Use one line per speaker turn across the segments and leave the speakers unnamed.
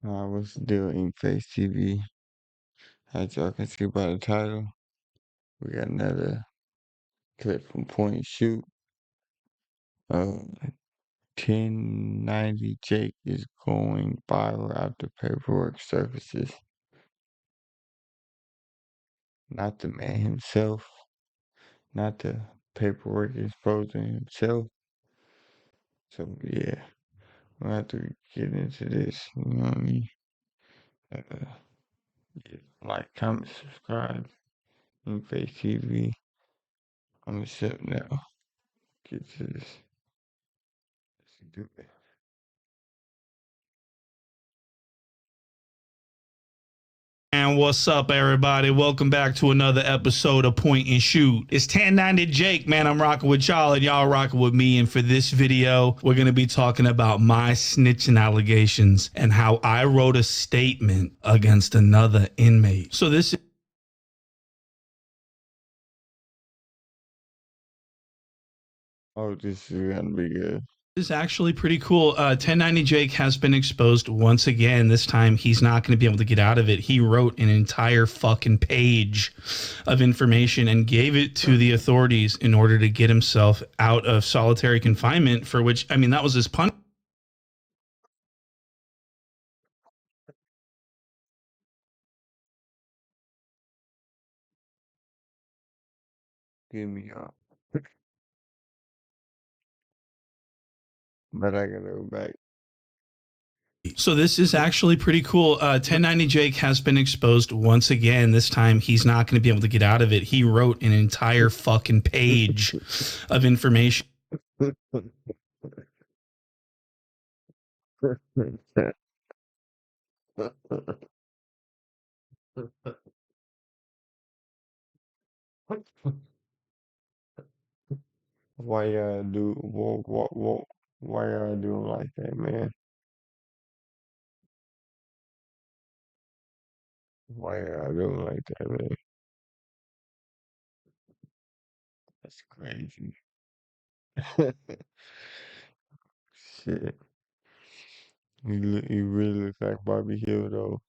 What's the deal, InkFaceTv? As y'all can see by the title, we got another clip from Point and Shoot. 1090 Jake is going viral after paperwork surfaces. Not the man himself, not the paperwork exposing himself. So yeah, we'll have to get into this, you know what I mean? Yeah, like, comment, subscribe, InkFaceTv. I'm gonna shut now. Get to this. Let's do it.
And what's up, everybody? Welcome back to another episode of Point and Shoot. It's 1090 Jake, man. I'm rocking with y'all, and y'all rocking with me. And for this video, we're going to be talking about my snitching allegations and how I wrote a statement against another inmate. So this
Oh, this is gonna be good.
is actually pretty cool. 1090 Jake has been exposed once again. This time he's not going to be able to get out of it. He wrote an entire fucking page of information and gave it to the authorities in order to get himself out of solitary confinement, for which, I mean, that was his punishment.
Give me up. But I gotta go back.
So this is actually pretty cool. 1090 Jake has been exposed once again. This time he's not going to be able to get out of it. He wrote an entire fucking page of information.
Why y'all do what why y'all doing like that, man? Why y'all doing like that, man? That's crazy. Shit. You really look like Barbie Hill though.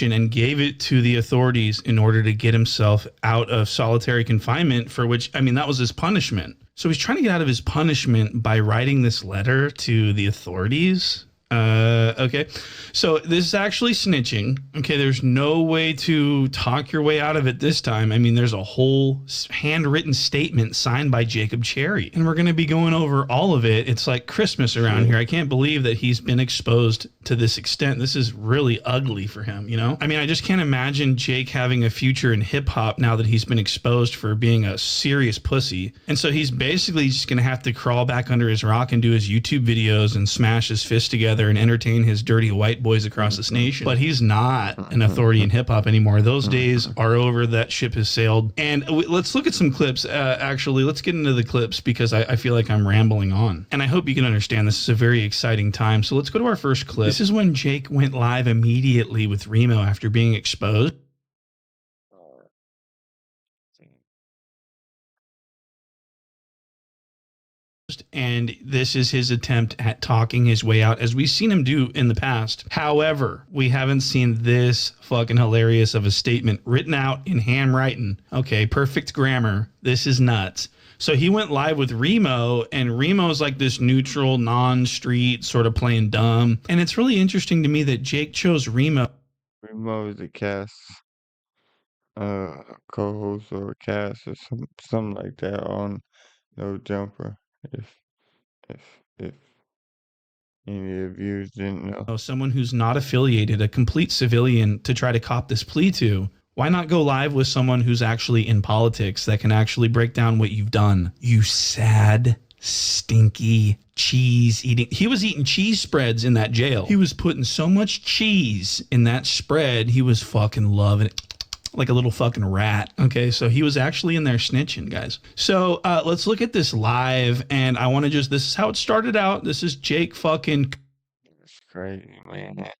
And gave it to the authorities in order to get himself out of solitary confinement, for which, I mean, that was his punishment. So he's trying to get out of his punishment by writing this letter to the authorities. Okay. So this is actually snitching. Okay. There's no way to talk your way out of it this time. I mean, there's a whole handwritten statement signed by Jacob Cherry, and we're going to be going over all of it. It's like Christmas around here. I can't believe that he's been exposed to this extent. This is really ugly for him, you know? I mean, I just can't imagine Jake having a future in hip hop now that he's been exposed for being a serious pussy. And so he's basically just going to have to crawl back under his rock and do his YouTube videos and smash his fists together and entertain his dirty white boys across this nation. But he's not an authority in hip hop anymore. Those days are over. That ship has sailed. And let's look at some clips. Actually, let's get into the clips because I feel like I'm rambling on. And I hope you can understand this is a very exciting time. So let's go to our first clip. This is when Jake went live immediately with Remo after being exposed. And this is his attempt at talking his way out, as we've seen him do in the past. However, we haven't seen this fucking hilarious of a statement written out in handwriting. Okay, perfect grammar. This is nuts. So he went live with Remo, and Remo's like this neutral, non-street, sort of playing dumb. And it's really interesting to me that Jake chose Remo.
Remo is the cast co-host or cast or something like that on No Jumper. If if any of you didn't know.
Someone who's not affiliated, a complete civilian, to try to cop this plea to. Why not go live with someone who's actually in politics that can actually break down what you've done? You sad, stinky cheese eating. He was eating cheese spreads in that jail. He was putting so much cheese in that spread. He was fucking loving it. Like a little fucking rat. Okay, so he was actually in there snitching, guys. So let's look at this live, and I want to just, this is how it started out. This is Jake fucking.
It's crazy, man.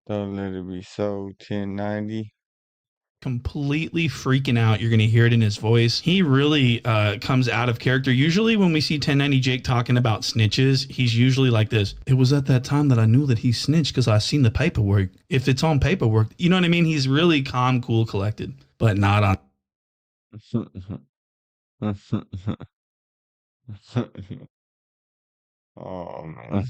Don't let it be so 1090.
completely freaking out. You're going to hear it in his voice. He really comes out of character. Usually when we see 1090 Jake talking about snitches, he's usually like this. It was at that time that I knew that he snitched because I seen the paperwork. If it's on paperwork, you know what I mean? He's really calm, cool, collected, but not on
Oh man.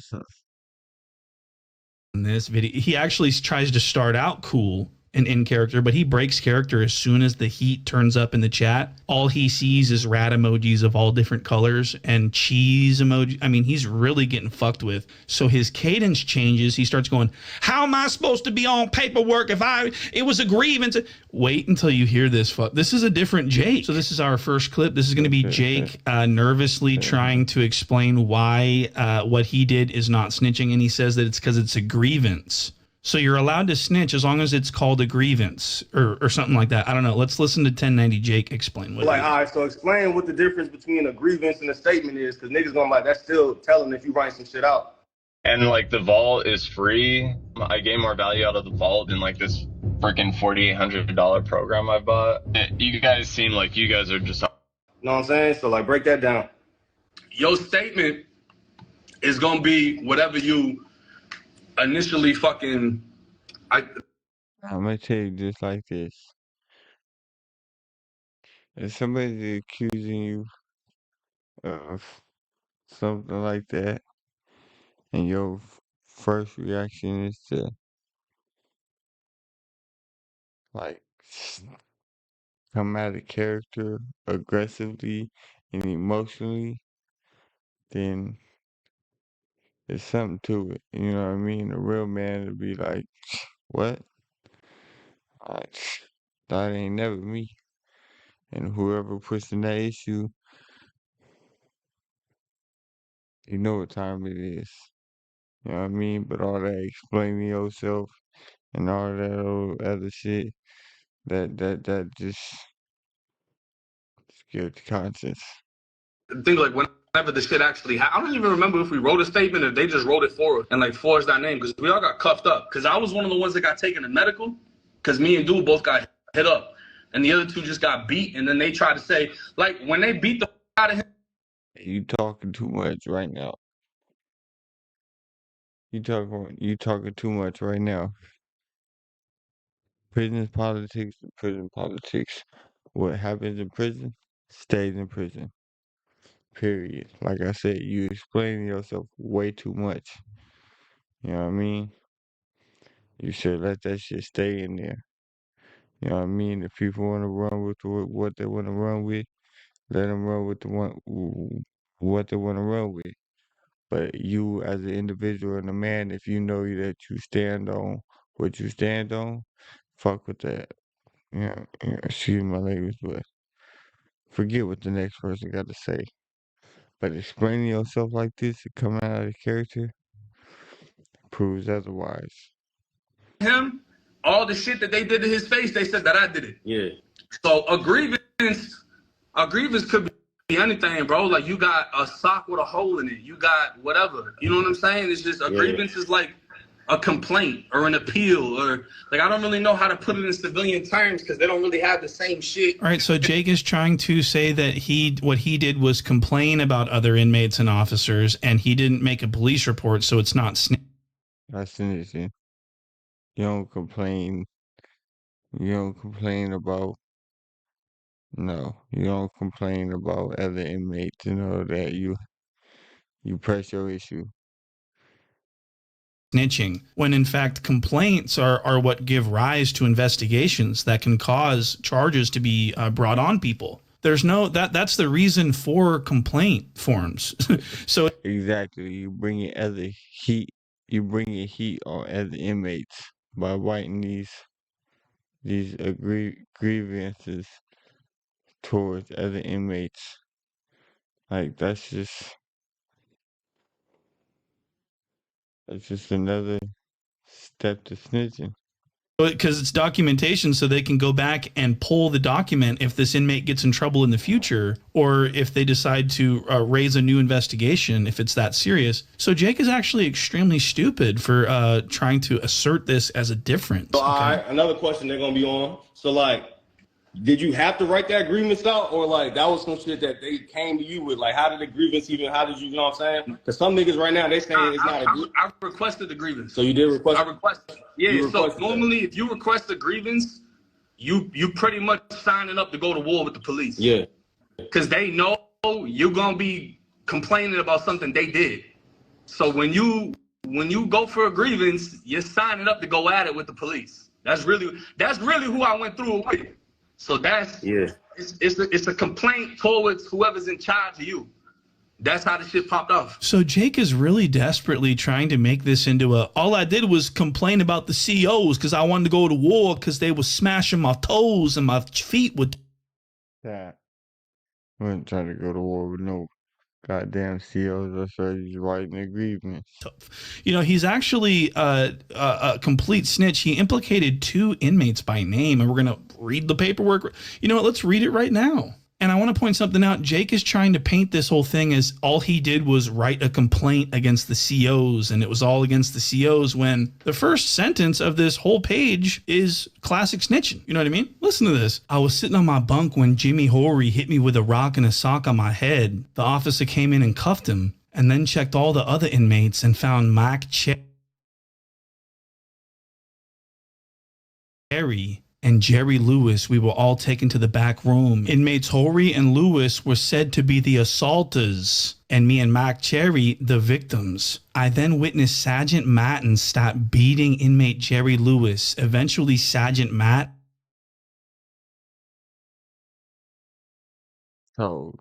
this video. He actually tries to start out cool and in character, but he breaks character as soon as the heat turns up in the chat. All he sees is rat emojis of all different colors and cheese emoji. I mean, he's really getting fucked with. So his cadence changes. He starts going, "How am I supposed to be on paperwork if it was a grievance?" Wait until you hear this. This is a different Jake. So this is our first clip. This is going to be Jake nervously trying to explain why what he did is not snitching, and he says that it's because it's a grievance. So you're allowed to snitch as long as it's called a grievance or something like that. I don't know. Let's listen to 1090 Jake explain what
like, all right, so explain what the difference between a grievance and a statement is, because niggas gonna like, that's still telling if you write some shit out.
And like the vault is free. I gain more value out of the vault than like this freaking $4,800 program I bought. You guys seem like you guys are just.
You know what I'm saying? So like, break that down. Your statement is gonna be whatever you initially fucking.
I'm gonna tell you just like this. If somebody's accusing you of something like that, and your first reaction is to like come out of character aggressively and emotionally, then there's something to it. You know what I mean? A real man would be like, "What? Like, that ain't never me." And whoever puts in that issue, you know what time it is. You know what I mean? But all that explaining yourself and all that old other shit, that just scared the conscience.
Think like whenever the shit actually happened. I don't even remember if we wrote a statement or they just wrote it for us and like forged our name, because we all got cuffed up. Because I was one of the ones that got taken to medical, because me and Dude both got hit up, and the other two just got beat. And then they tried to say, like, when they beat the out of him.
You talking too much right now. You talking too much right now. Prison politics, prison politics. What happens in prison stays in prison. Period. Like I said, you explaining yourself way too much. You know what I mean? You should let that shit stay in there. You know what I mean? If people want to run with what they want to run with, let them run with what they want to run with. But you, as an individual and a man, if you know that you stand on what you stand on, fuck with that. Excuse my language, but forget what the next person got to say. But explaining yourself like this and coming out of character proves otherwise.
Him, all the shit that they did to his face, they said that I did it.
Yeah.
So a grievance could be anything, bro. Like, you got a sock with a hole in it. You got whatever. You know what I'm saying? It's just a grievance is like a complaint or an appeal, or like, I don't really know how to put it in civilian terms because they don't really have the same shit.
All right, so Jake is trying to say that what he did was complain about other inmates and officers, and he didn't make a police report, so it's not snitching.
That's snitching. You don't complain. You don't complain about. No, you don't complain about other inmates. You know that you press your issue.
Snitching, when in fact complaints are what give rise to investigations that can cause charges to be brought on people. There's no that's the reason for complaint forms. So
Exactly, you bring in other heat. You bring in heat on other inmates by writing these grievances towards other inmates. Like that's just another step to snitching.
because it's documentation, so they can go back and pull the document if this inmate gets in trouble in the future, or if they decide to raise a new investigation if it's that serious. So Jake is actually extremely stupid for trying to assert this as a difference.
So, all right, another question they're gonna be on. So, like, did you have to write that grievance out, or like that was some shit that they came to you with? Like, how did the grievance even? How did you know what I'm saying? Because some niggas right now they saying it's not a grievance.
I requested the grievance.
So you did request?
I requested. Yeah. So normally, if you request a grievance, you pretty much signing up to go to war with the police.
Yeah.
Because they know you're gonna be complaining about something they did. So when you go for a grievance, you're signing up to go at it with the police. That's really who I went through it with. So that's it's a complaint towards whoever's in charge of you. That's how the shit popped off.
So Jake is really desperately trying to make this into all I did was complain about the COs because I wanted to go to war because they were smashing my toes and my feet with
that. I wasn't trying to go to war with no goddamn COs. That's why he's writing a grievance.
You know, he's actually a complete snitch. He implicated 2 inmates by name, and we're going to read the paperwork. You know what? Let's read it right now. And I want to point something out. Jake is trying to paint this whole thing as all he did was write a complaint against the COs, and it was all against the COs, when the first sentence of this whole page is classic snitching. You know what I mean? Listen to this. I was sitting on my bunk when Jimmy Horry hit me with a rock and a sock on my head. The officer came in and cuffed him, and then checked all the other inmates and found Mike Cherry and Jerry Lewis. We were all taken to the back room. Inmates Horry and Lewis were said to be the assaulters, and me and Mike Cherry, the victims. I then witnessed Sergeant Martin start beating inmate Jerry Lewis. Eventually, Sergeant Matt.
Oh.
All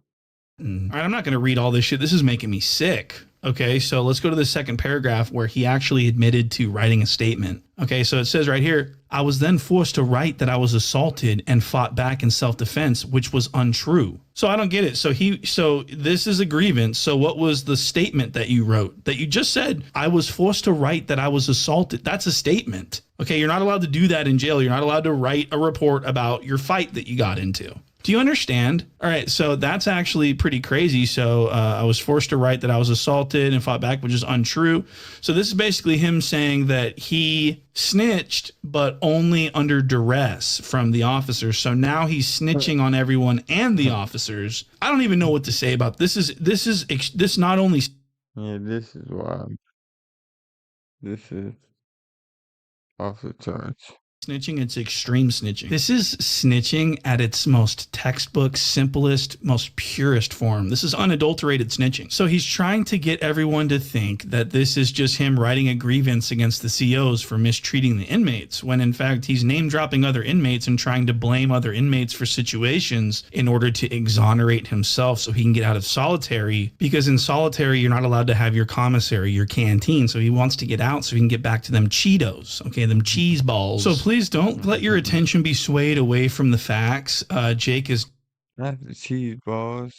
right, I'm not going to read all this shit. This is making me sick. Okay, so let's go to the second paragraph where he actually admitted to writing a statement. Okay, so it says right here, I was then forced to write that I was assaulted and fought back in self-defense, which was untrue. So I don't get it. So this is a grievance. So what was the statement that you wrote? That you just said, I was forced to write that I was assaulted. That's a statement. Okay, you're not allowed to do that in jail. You're not allowed to write a report about your fight that you got into. Do you understand? All right, so that's actually pretty crazy. So I was forced to write that I was assaulted and fought back, which is untrue. So this is basically him saying that he snitched, but only under duress from the officers. So now he's snitching on everyone and the officers. I don't even know what to say about this. This not only.
Yeah, this is why. This is off the charts.
Snitching, it's extreme snitching. This is snitching at its most textbook, simplest, most purest form. This is unadulterated snitching. So he's trying to get everyone to think that this is just him writing a grievance against the COs for mistreating the inmates, when in fact he's name dropping other inmates and trying to blame other inmates for situations in order to exonerate himself so he can get out of solitary, because in solitary you're not allowed to have your commissary, your canteen. So he wants to get out so he can get back to them Cheetos, okay, them cheese balls. So please don't let your attention be swayed away from the facts. Jake is
not the cheese balls.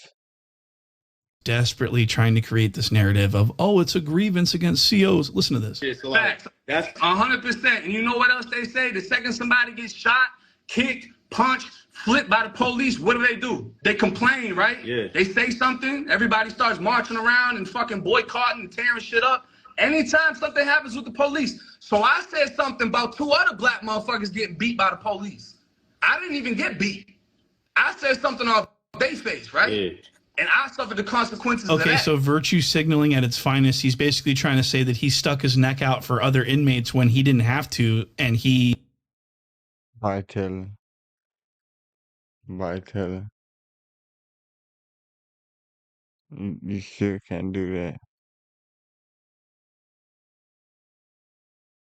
Desperately trying to create this narrative of, oh, it's a grievance against COs. Listen to this.
So facts. That's 100%. And you know what else they say? The second somebody gets shot, kicked, punched, flipped by the police, what do? They complain, right?
Yeah.
They say something, everybody starts marching around and fucking boycotting and tearing shit up. Anytime something happens with the police. So I said something about 2 other black motherfuckers getting beat by the police. I didn't even get beat. I said something off their face, right? Yeah. And I suffered the consequences of that.
Okay, so virtue signaling at its finest. He's basically trying to say that he stuck his neck out for other inmates when he didn't have to, and he...
By telling. You sure can't do that.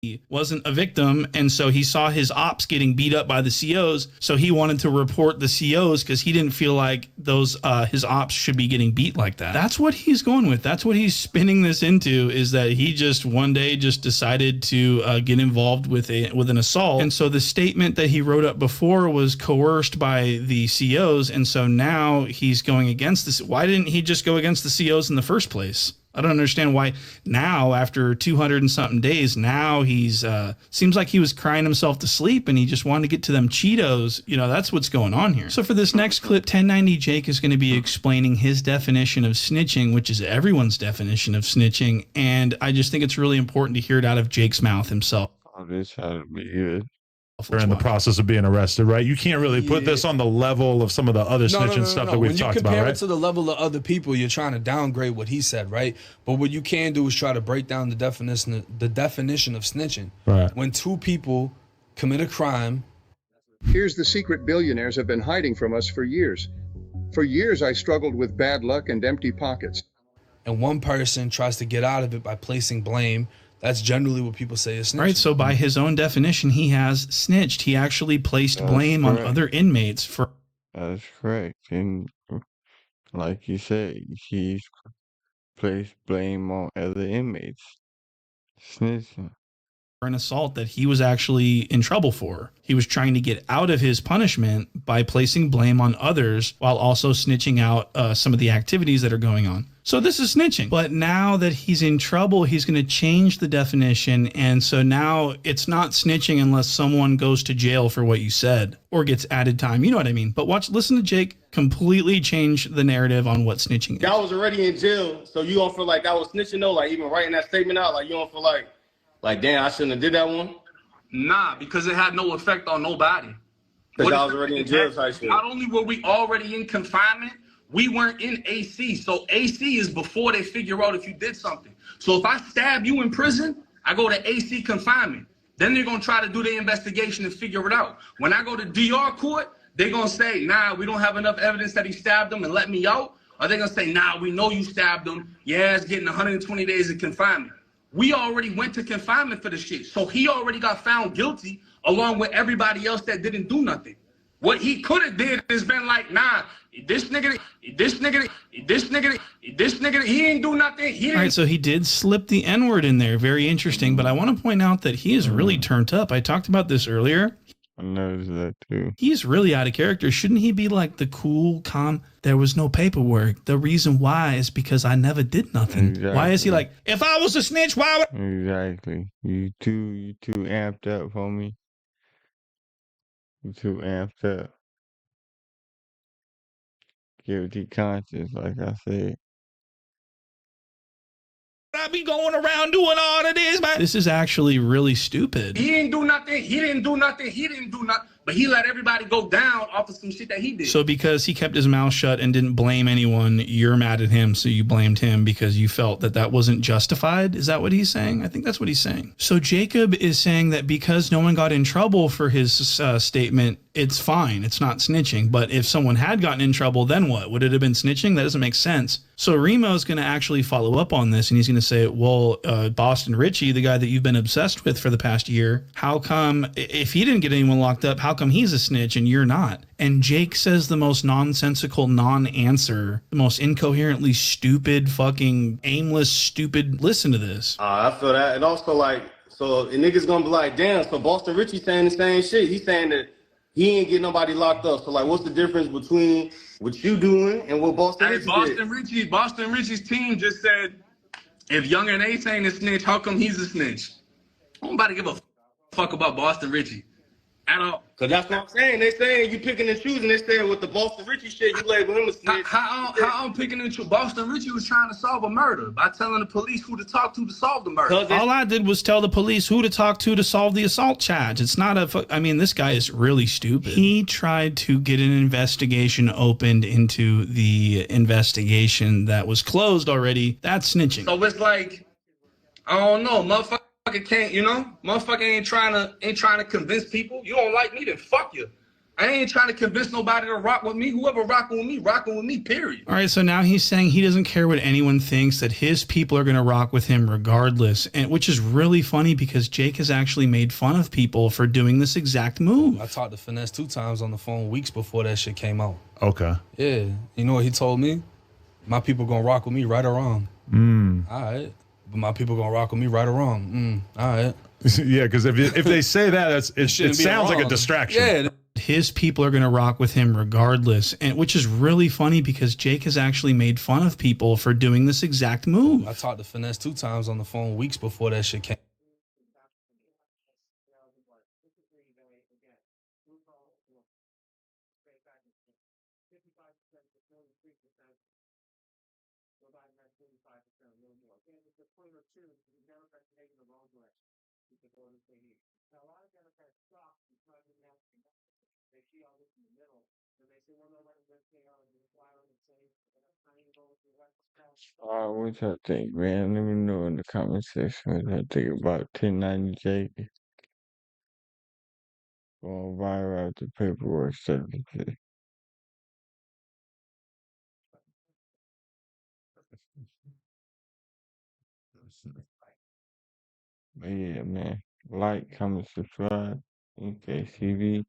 He wasn't a victim, and so he saw his ops getting beat up by the COs, so he wanted to report the COs because he didn't feel like those his ops should be getting beat like that. That's what he's going with. That's what he's spinning this into, is that he just one day just decided to get involved with an assault, and so the statement that he wrote up before was coerced by the COs, and so now he's going against this. Why didn't he just go against the COs in the first place? I don't understand why now, after 200 and something days, now he's seems like he was crying himself to sleep and he just wanted to get to them Cheetos. You know, that's what's going on here. So for this next clip, 1090 Jake is going to be explaining his definition of snitching, which is everyone's definition of snitching. And I just think it's really important to hear it out of Jake's mouth himself.
Oh, this had to be good.
They're in the process of being arrested, right? You can't really put this on the level of some of the other snitching stuff that we've talked about, right?
When you compare it to the level of other people, you're trying to downgrade what he said, right? But what you can do is try to break down the definition of snitching.
Right.
When two people commit a crime.
Here's the secret billionaires have been hiding from us for years. For years, I struggled with bad luck and empty pockets.
And one person tries to get out of it by placing blame. That's generally what people say is snitching.
Right, so by his own definition, he has snitched. He actually placed blame on other inmates for...
That's correct. And like you said, he's placed blame on other inmates. Snitching.
an assault that he was actually in trouble for. He was trying to get out of his punishment by placing blame on others while also snitching out some of the activities that are going on. So this is snitching. But now that he's in trouble, he's going to change the definition. And so now it's not snitching unless someone goes to jail for what you said or gets added time. You know what I mean? But listen to Jake completely change the narrative on what snitching is.
Y'all was already in jail, so you don't feel like that was snitching though? Like even writing that statement out, like you don't feel like damn, I shouldn't have did that one?
Nah, because it had no effect on nobody.
Because I was already in jail type shit.
Not only were we already in confinement, we weren't in AC. So AC is before they figure out if you did something. So if I stab you in prison, I go to AC confinement. Then they're going to try to do the investigation and figure it out. When I go to DR court, they're going to say, nah, we don't have enough evidence that he stabbed him and let me out. Or they're going to say, nah, we know you stabbed him. Yeah, it's getting 120 days in confinement. We already went to confinement for the shit. So he already got found guilty along with everybody else that didn't do nothing. What he could have did is been like, nah, this nigga, he ain't do nothing. All
right, so he did slip the N-word in there. Very interesting. But I want to point out that he is really turned up. I talked about this earlier.
I noticed that too.
He's really out of character. Shouldn't he be like the cool, calm, there was no paperwork. The reason why is because I never did nothing. Exactly. Why is he like, if I was a snitch, why would...
Exactly. You too amped up, homie. You too amped up. Guilty conscience, like I said.
I be going around doing all of this, man. This is actually really stupid.
He didn't do nothing. He didn't do nothing. But he let everybody go down off of some shit that he did.
So because he kept his mouth shut and didn't blame anyone, you're mad at him, so you blamed him because you felt that that wasn't justified? Is that what he's saying? I think that's what he's saying. So Jacob is saying that because no one got in trouble for his statement, it's fine. It's not snitching. But if someone had gotten in trouble, then what? Would it have been snitching? That doesn't make sense. So Remo's going to actually follow up on this, and he's going to say, well, Boston Richie, the guy that you've been obsessed with for the past year, how come, if he didn't get anyone locked up, how come he's a snitch and you're not? And Jake says the most nonsensical non-answer, the most incoherently stupid, fucking aimless, stupid. Listen to this.
I feel that. And also, like, so a nigga's going to be like, damn, so Boston Richie saying the same shit. He's saying that he ain't get nobody locked up. So, like, what's the difference between what you doing and what Boston Richie did?
Boston Richie's team just said, if Younger and Ace ain't a snitch, how come he's a snitch? Nobody give a fuck about Boston Richie at all.
Because that's what I'm saying. They saying you picking and choosing. They saying with the Boston Richie shit, you label him a snitch.
How I'm picking and choosing? Boston Richie was trying to solve a murder by telling the police who to talk to solve the murder.
All I did was tell the police who to talk to solve the assault charge. It's not I mean, this guy is really stupid. He tried to get an investigation opened into the investigation that was closed already. That's snitching.
So it's like, I don't know, motherfucker can't, motherfucker ain't trying to convince people. You don't like me, then fuck you. I ain't trying to convince nobody to rock with me. Whoever rocking with me, period.
All right, so now he's saying he doesn't care what anyone thinks, that his people are going to rock with him regardless, and which is really funny because Jake has actually made fun of people for doing this exact move.
I talked to Finesse 2 times on the phone weeks before that shit came out.
Okay.
Yeah. You know what he told me? My people going to rock with me right or wrong. All right. But my people gonna rock with me right or wrong. All right.
Yeah, because if they say that, it sounds like a distraction.
Yeah.
his people are going to rock with him regardless, and which is really funny because Jake has actually made fun of people for doing this exact move.
I talked to Finesse 2 times on the phone weeks before that shit came.
What y'all think, man? Let me know in the comment section what y'all think about 1090 Jake going viral after paperwork certificate. But yeah, man. Like, comment, subscribe. InkFaceTv.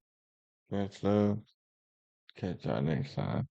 Much love. Catch y'all next time.